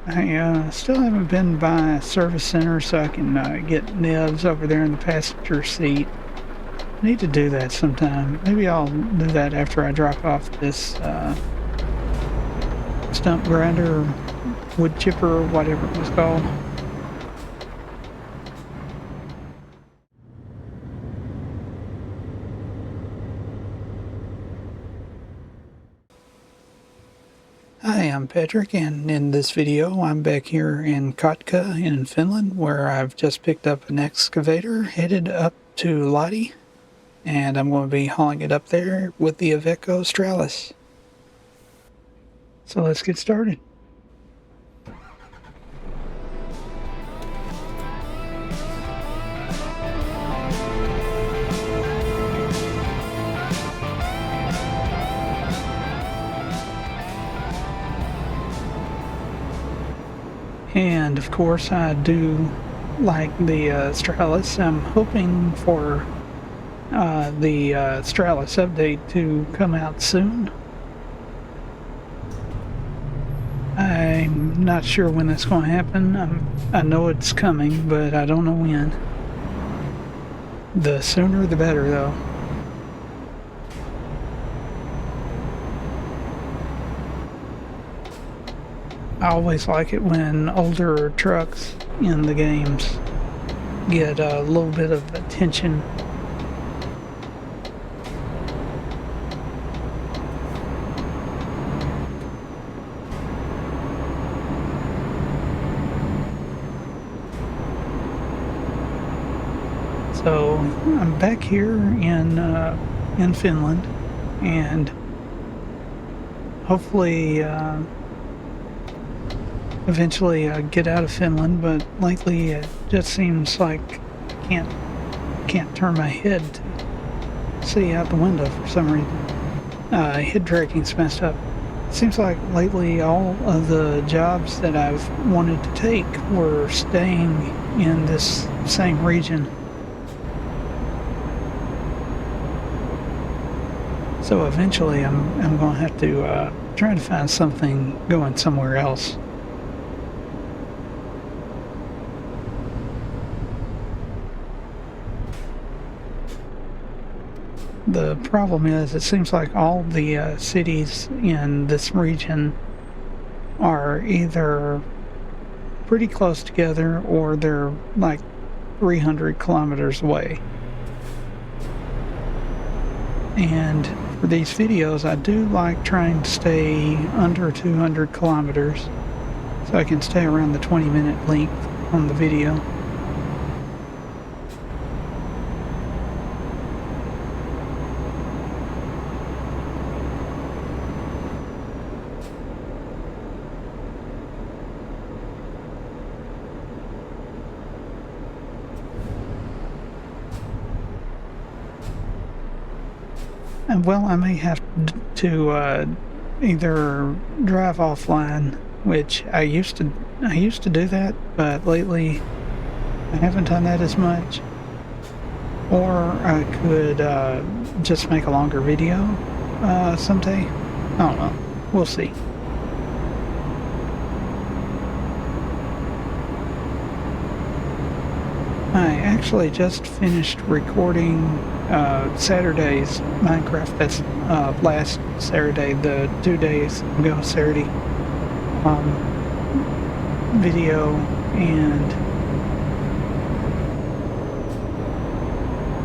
I still haven't been by a service center so I can get nibs over there in the passenger seat. I need to do that sometime. Maybe I'll do that after I drop off this stump grinder or wood chipper or whatever it was called. Hi, I'm Patrick, and in this video I'm back here in Kotka in Finland, where I've just picked up an excavator headed up to Lahti, and I'm going to be hauling it up there with the Iveco Stralis. So let's get started. And of course I do like the Stralis. I'm hoping for the Stralis update to come out soon. I'm not sure when that's going to happen. I know it's coming, but I don't know when. The sooner the better, though. I always like it when older trucks in the games get a little bit of attention. So I'm back here in Finland, and hopefully eventually get out of Finland, but lately it just seems like I can't turn my head to see out the window for some reason. Head tracking's messed up. Seems like lately all of the jobs that I've wanted to take were staying in this same region. So eventually I'm going to have to try to find something going somewhere else. The problem is, it seems like all the cities in this region are either pretty close together or they're like 300 kilometers away. And for these videos, I do like trying to stay under 200 kilometers so I can stay around the 20-minute length on the video. And well, I may have to either drive offline, which I used to do that, but lately I haven't done that as much. Or I could just make a longer video someday. I don't know. We'll see. I actually just finished recording Saturday's Minecraft. That's last Saturday, the 2 days ago Saturday video, and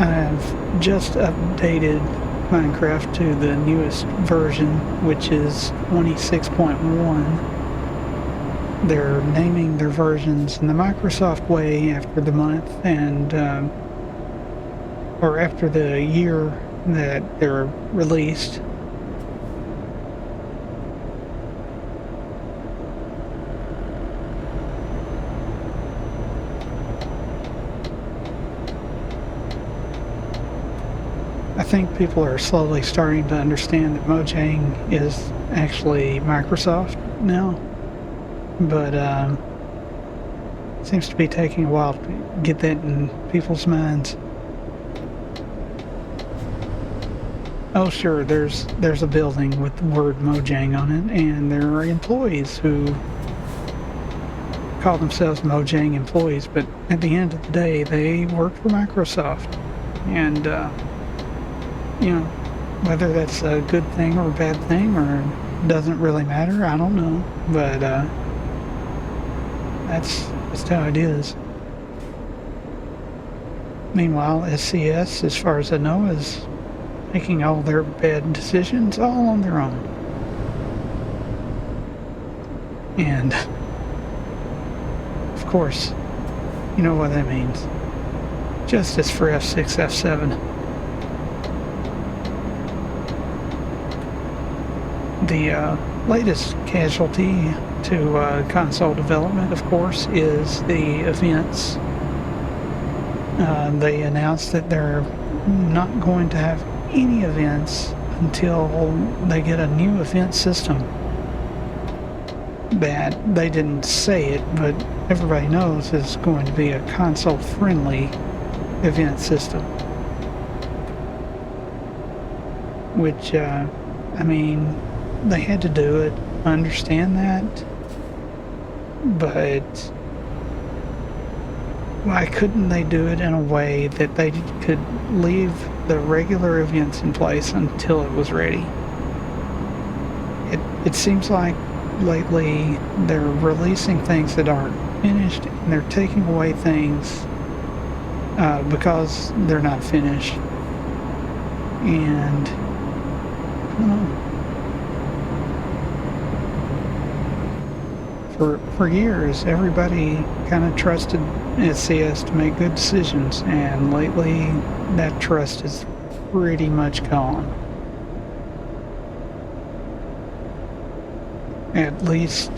I've just updated Minecraft to the newest version, which is 26.1. They're naming their versions in the Microsoft way after the month and or after the year that they're released. I think people are slowly starting to understand that Mojang is actually Microsoft now, but it seems to be taking a while to get that in people's minds. Oh sure, there's a building with the word Mojang on it, and there are employees who call themselves Mojang employees, but at the end of the day, they work for Microsoft. And, you know, whether that's a good thing or a bad thing or doesn't really matter, I don't know. But that's just how it is. Meanwhile, SCS, as far as I know, is making all their bad decisions all on their own. And, of course, you know what that means. Justice for F6, F7. The latest casualty to console development, of course, is the events. They announced that they're not going to have any events until they get a new event system. That they didn't say it, but everybody knows it's going to be a console-friendly event system. Which, I mean, they had to do it. I understand that. But why couldn't they do it in a way that they could leave the regular events in place until it was ready? It seems like lately they're releasing things that aren't finished, and they're taking away things because they're not finished. And I don't know. For years, everybody kind of trusted SCS to make good decisions, and lately that trust is pretty much gone. At least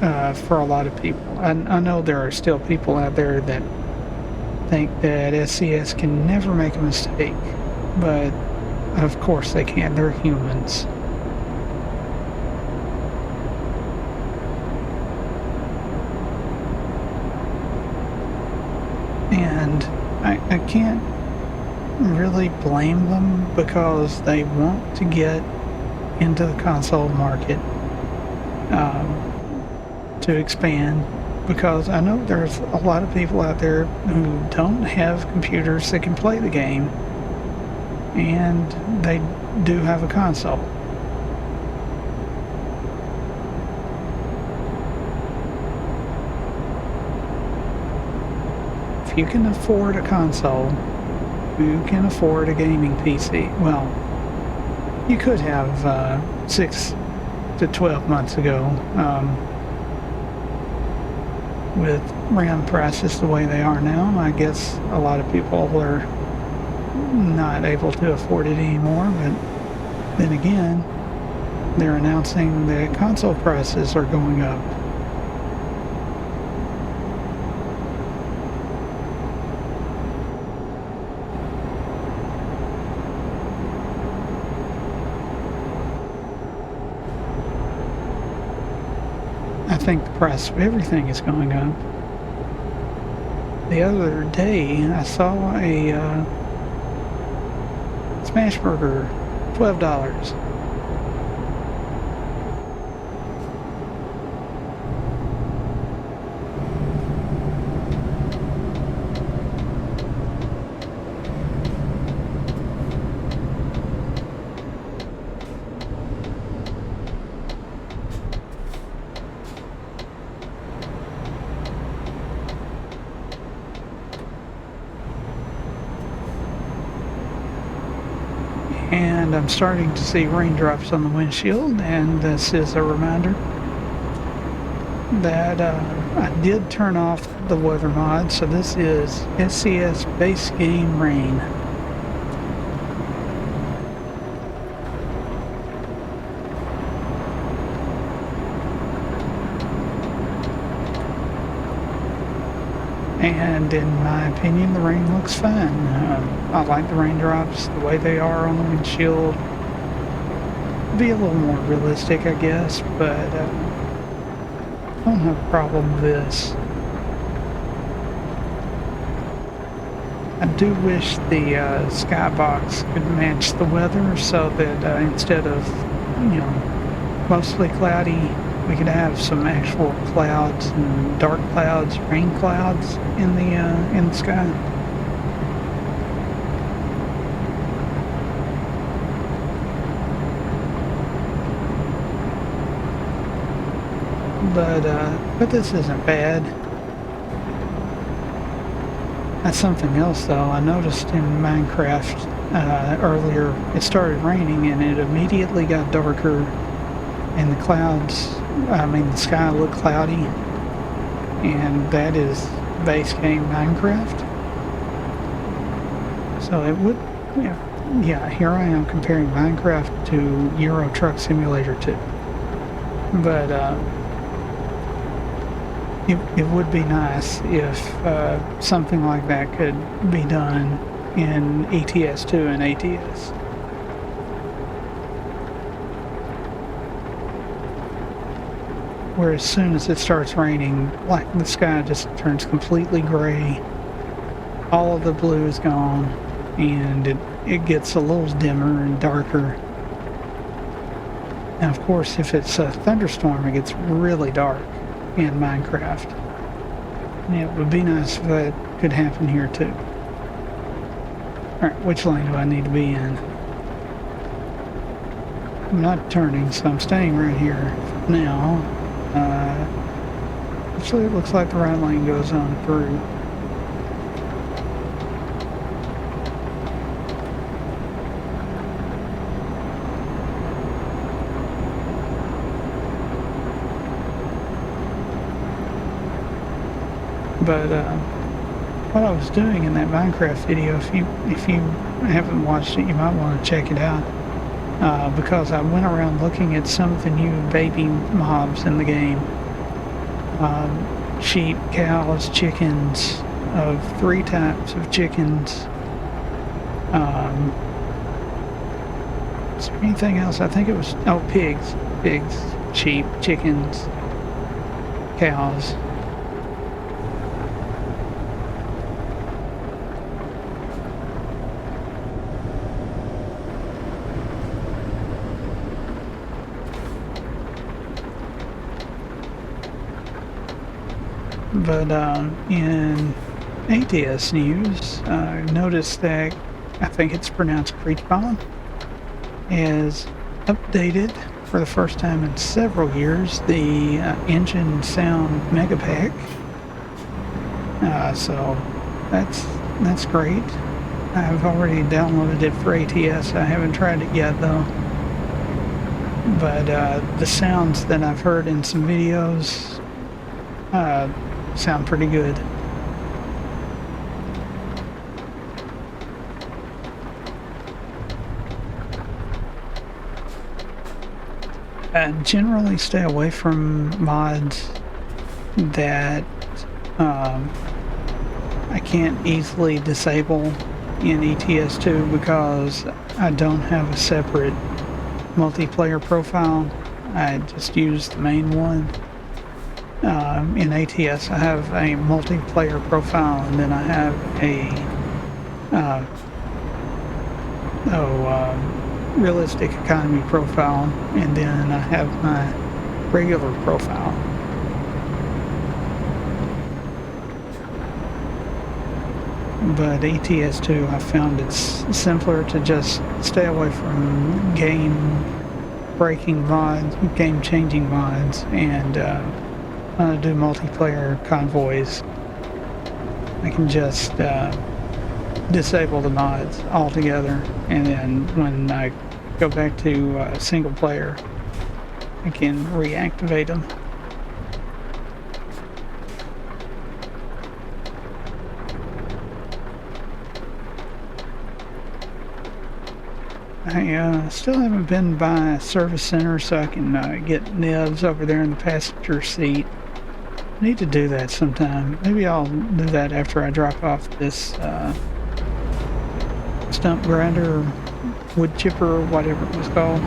for a lot of people. I know there are still people out there that think that SCS can never make a mistake, but of course they can. They're humans. And I can't really blame them because they want to get into the console market to expand, because I know there's a lot of people out there who don't have computers that can play the game, and they do have a console. If you can afford a console, you can afford a gaming PC. Well, you could have 6 to 12 months ago, with RAM prices the way they are now. I guess a lot of people are not able to afford it anymore, but then again, they're announcing that console prices are going up. I think the price of everything is going up. The other day, I saw a smash burger, $12. And I'm starting to see raindrops on the windshield, and this is a reminder that I did turn off the weather mod, so this is SCS base game rain. And in my opinion, the rain looks fine. I like the raindrops, the way they are on the windshield. Be a little more realistic, I guess, but I don't have a problem with this. I do wish the skybox could match the weather, so that instead of, mostly cloudy we could have some actual clouds and dark clouds, rain clouds in the sky. But this isn't bad. That's something else though. I noticed in Minecraft earlier, it started raining and it immediately got darker, and the clouds, the sky looked cloudy, and that is base game Minecraft. So it would, yeah, here I am comparing Minecraft to Euro Truck Simulator 2. But it would be nice if something like that could be done in ETS2 and ATS. Where as soon as it starts raining, like the sky just turns completely gray, all of the blue is gone, and it gets a little dimmer and darker. Now of course if it's a thunderstorm it gets really dark in Minecraft. And it would be nice if that could happen here too. Alright, which lane do I need to be in? I'm not turning, so I'm staying right here now. Actually it looks like the right lane goes on through. But what I was doing in that Minecraft video, if you haven't watched it, you might want to check it out. Because I went around looking at some of the new baby mobs in the game. Sheep, cows, chickens, of 3 types of chickens. Is there anything else? I think it was, pigs, sheep, chickens, cows. But in ATS news, I noticed that, I think it's pronounced Creechbomb, is updated for the first time in several years the engine sound mega pack. So that's great. I've already downloaded it for ATS. I haven't tried it yet though. But the sounds that I've heard in some videos sound pretty good. I generally stay away from mods that I can't easily disable in ETS2 because I don't have a separate multiplayer profile. I just use the main one. In ATS I have a multiplayer profile, and then I have a realistic economy profile, and then I have my regular profile. But ATS2, I found it's simpler to just stay away from game-breaking mods, game-changing mods, and do multiplayer convoys. I can just disable the mods altogether, and then when I go back to single player, I can reactivate them. I still haven't been by a service center so I can get nibs over there in the passenger seat. I need to do that sometime. Maybe I'll do that after I drop off this stump grinder, or wood chipper, or whatever it was called.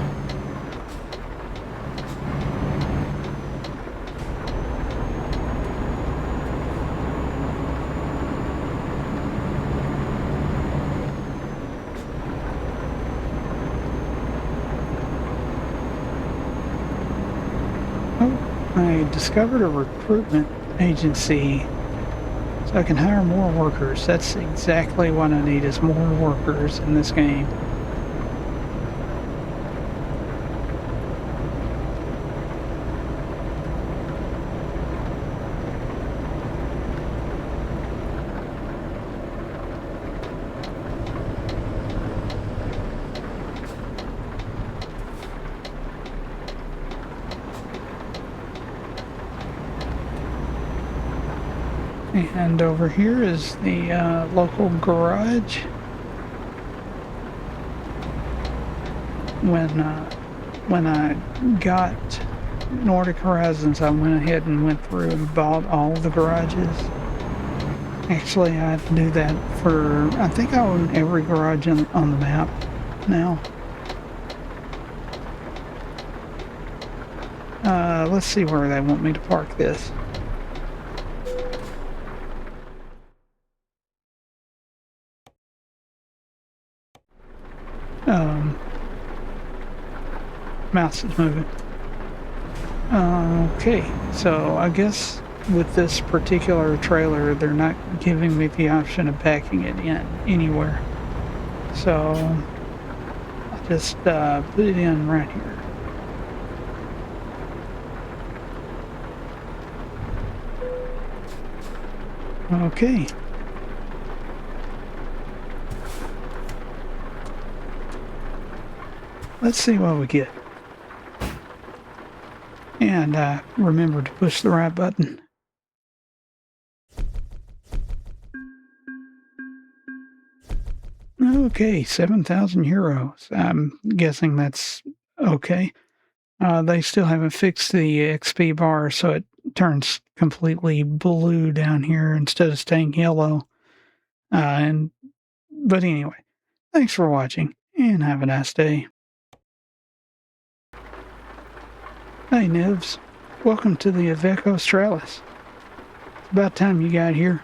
Oh, I discovered a recruitment agency so I can hire more workers. That's exactly what I need, is more workers in this game. And over here is the local garage. When I got Nordic Horizons, I went ahead and went through and bought all the garages. Actually, I do that for, I think I own every garage on the map now. Let's see where they want me to park this. Mouse is moving. Okay, so I guess with this particular trailer, they're not giving me the option of packing it in anywhere. So I'll just put it in right here. Okay. Let's see what we get. And remember to push the right button. Okay, 7,000 euros. I'm guessing that's okay. They still haven't fixed the XP bar, so it turns completely blue down here instead of staying yellow. But anyway, thanks for watching, and have a nice day. Hey, Nibs. Welcome to the Aveco Australis. It's about time you got here.